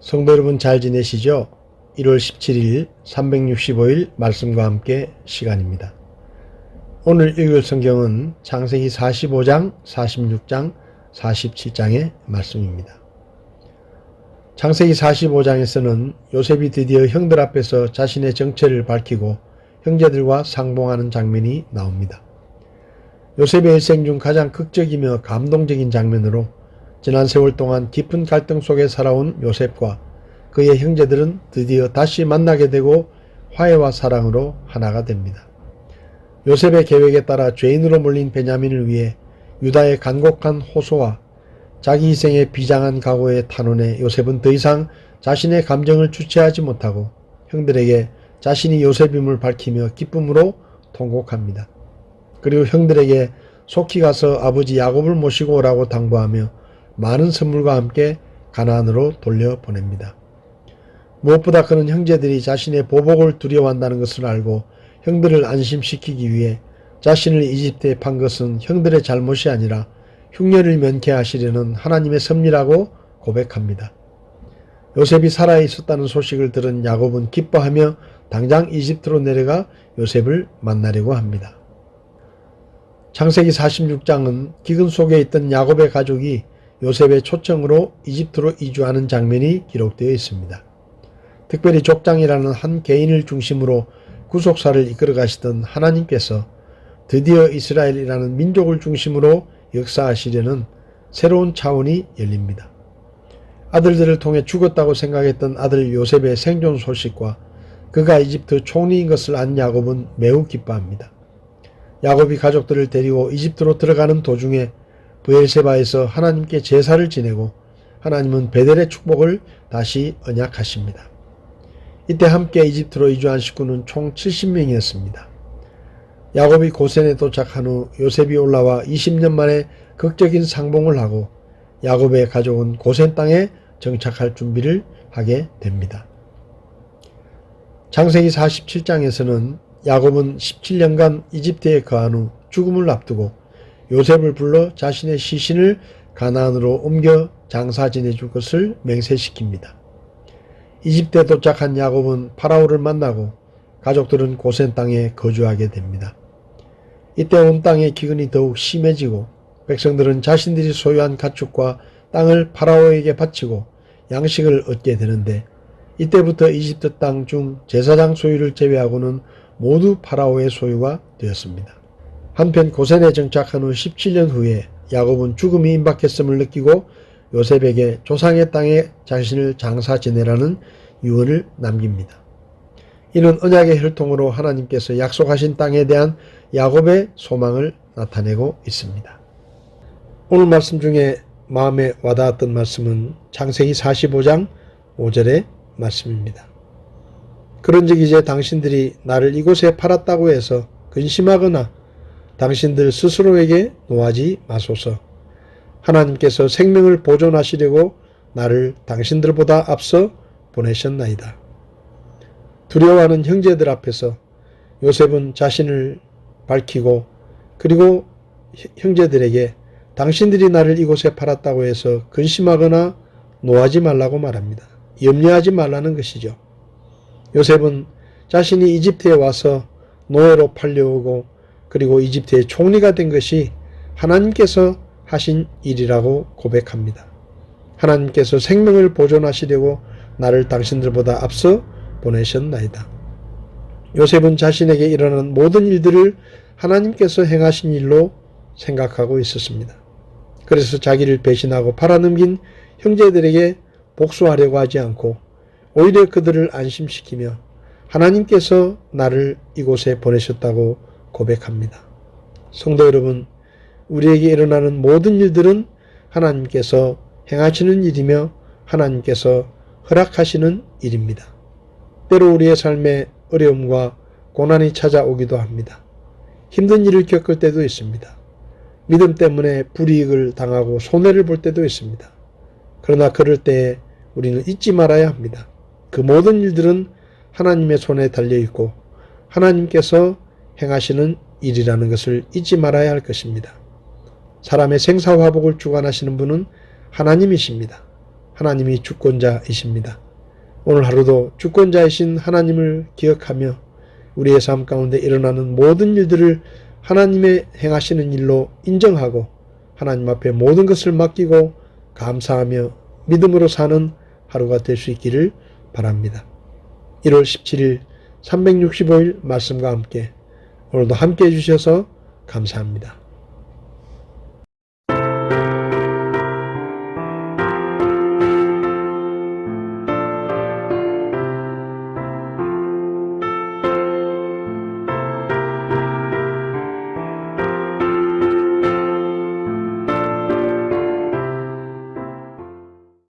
성도 여러분 잘 지내시죠? 1월 17일 365일 말씀과 함께 시간입니다. 오늘 읽을 성경은 창세기 45장, 46장, 47장의 말씀입니다. 창세기 45장에서는 요셉이 드디어 형들 앞에서 자신의 정체를 밝히고 형제들과 상봉하는 장면이 나옵니다. 요셉의 일생 중 가장 극적이며 감동적인 장면으로 지난 세월 동안 깊은 갈등 속에 살아온 요셉과 그의 형제들은 드디어 다시 만나게 되고 화해와 사랑으로 하나가 됩니다. 요셉의 계획에 따라 죄인으로 몰린 베냐민을 위해 유다의 간곡한 호소와 자기 희생의 비장한 각오의 탄원에 요셉은 더 이상 자신의 감정을 주체하지 못하고 형들에게 자신이 요셉임을 밝히며 기쁨으로 통곡합니다. 그리고 형들에게 속히 가서 아버지 야곱을 모시고 오라고 당부하며 많은 선물과 함께 가나안으로 돌려보냅니다. 무엇보다 그는 형제들이 자신의 보복을 두려워한다는 것을 알고 형들을 안심시키기 위해 자신을 이집트에 판 것은 형들의 잘못이 아니라 흉년을 면케하시려는 하나님의 섭리라고 고백합니다. 요셉이 살아있었다는 소식을 들은 야곱은 기뻐하며 당장 이집트로 내려가 요셉을 만나려고 합니다. 창세기 46장은 기근 속에 있던 야곱의 가족이 요셉의 초청으로 이집트로 이주하는 장면이 기록되어 있습니다. 특별히 족장이라는 한 개인을 중심으로 구속사를 이끌어 가시던 하나님께서 드디어 이스라엘이라는 민족을 중심으로 역사하시려는 새로운 차원이 열립니다. 아들들을 통해 죽었다고 생각했던 아들 요셉의 생존 소식과 그가 이집트 총리인 것을 안 야곱은 매우 기뻐합니다. 야곱이 가족들을 데리고 이집트로 들어가는 도중에 브엘세바에서 하나님께 제사를 지내고 하나님은 베델의 축복을 다시 언약하십니다. 이때 함께 이집트로 이주한 식구는 총 70명이었습니다. 야곱이 고센에 도착한 후 요셉이 올라와 20년 만에 극적인 상봉을 하고 야곱의 가족은 고센 땅에 정착할 준비를 하게 됩니다. 창세기 47장에서는 야곱은 17년간 이집트에 거한 후 죽음을 앞두고 요셉을 불러 자신의 시신을 가나안으로 옮겨 장사 지내줄 것을 맹세시킵니다. 이집트에 도착한 야곱은 파라오를 만나고 가족들은 고센 땅에 거주하게 됩니다. 이때 온 땅의 기근이 더욱 심해지고 백성들은 자신들이 소유한 가축과 땅을 파라오에게 바치고 양식을 얻게 되는데 이때부터 이집트 땅 중 제사장 소유를 제외하고는 모두 파라오의 소유가 되었습니다. 한편 고센에 정착한 후 17년 후에 야곱은 죽음이 임박했음을 느끼고 요셉에게 조상의 땅에 자신을 장사 지내라는 유언을 남깁니다. 이는 언약의 혈통으로 하나님께서 약속하신 땅에 대한 야곱의 소망을 나타내고 있습니다. 오늘 말씀 중에 마음에 와닿았던 말씀은 창세기 45장 5절의 말씀입니다. 그런즉 이제 당신들이 나를 이곳에 팔았다고 해서 근심하거나 당신들 스스로에게 노하지 마소서. 하나님께서 생명을 보존하시려고 나를 당신들보다 앞서 보내셨나이다. 두려워하는 형제들 앞에서 요셉은 자신을 밝히고 그리고 형제들에게 당신들이 나를 이곳에 팔았다고 해서 근심하거나 노하지 말라고 말합니다. 염려하지 말라는 것이죠. 요셉은 자신이 이집트에 와서 노예로 팔려오고 그리고 이집트의 총리가 된 것이 하나님께서 하신 일이라고 고백합니다. 하나님께서 생명을 보존하시려고 나를 당신들보다 앞서 보내셨나이다. 요셉은 자신에게 일어난 모든 일들을 하나님께서 행하신 일로 생각하고 있었습니다. 그래서 자기를 배신하고 팔아넘긴 형제들에게 복수하려고 하지 않고 오히려 그들을 안심시키며 하나님께서 나를 이곳에 보내셨다고 고백합니다. 성도 여러분, 우리에게 일어나는 모든 일들은 하나님께서 행하시는 일이며 하나님께서 허락하시는 일입니다. 때로 우리의 삶에 어려움과 고난이 찾아오기도 합니다. 힘든 일을 겪을 때도 있습니다. 믿음 때문에 불이익을 당하고 손해를 볼 때도 있습니다. 그러나 그럴 때에 우리는 잊지 말아야 합니다. 그 모든 일들은 하나님의 손에 달려있고 하나님께서 행하시는 일이라는 것을 잊지 말아야 할 것입니다. 사람의 생사화복을 주관하시는 분은 하나님이십니다. 하나님이 주권자이십니다. 오늘 하루도 주권자이신 하나님을 기억하며 우리의 삶 가운데 일어나는 모든 일들을 하나님의 행하시는 일로 인정하고 하나님 앞에 모든 것을 맡기고 감사하며 믿음으로 사는 하루가 될 수 있기를 바랍니다. 1월 17일 365일 말씀과 함께 오늘도 함께 해주셔서 감사합니다.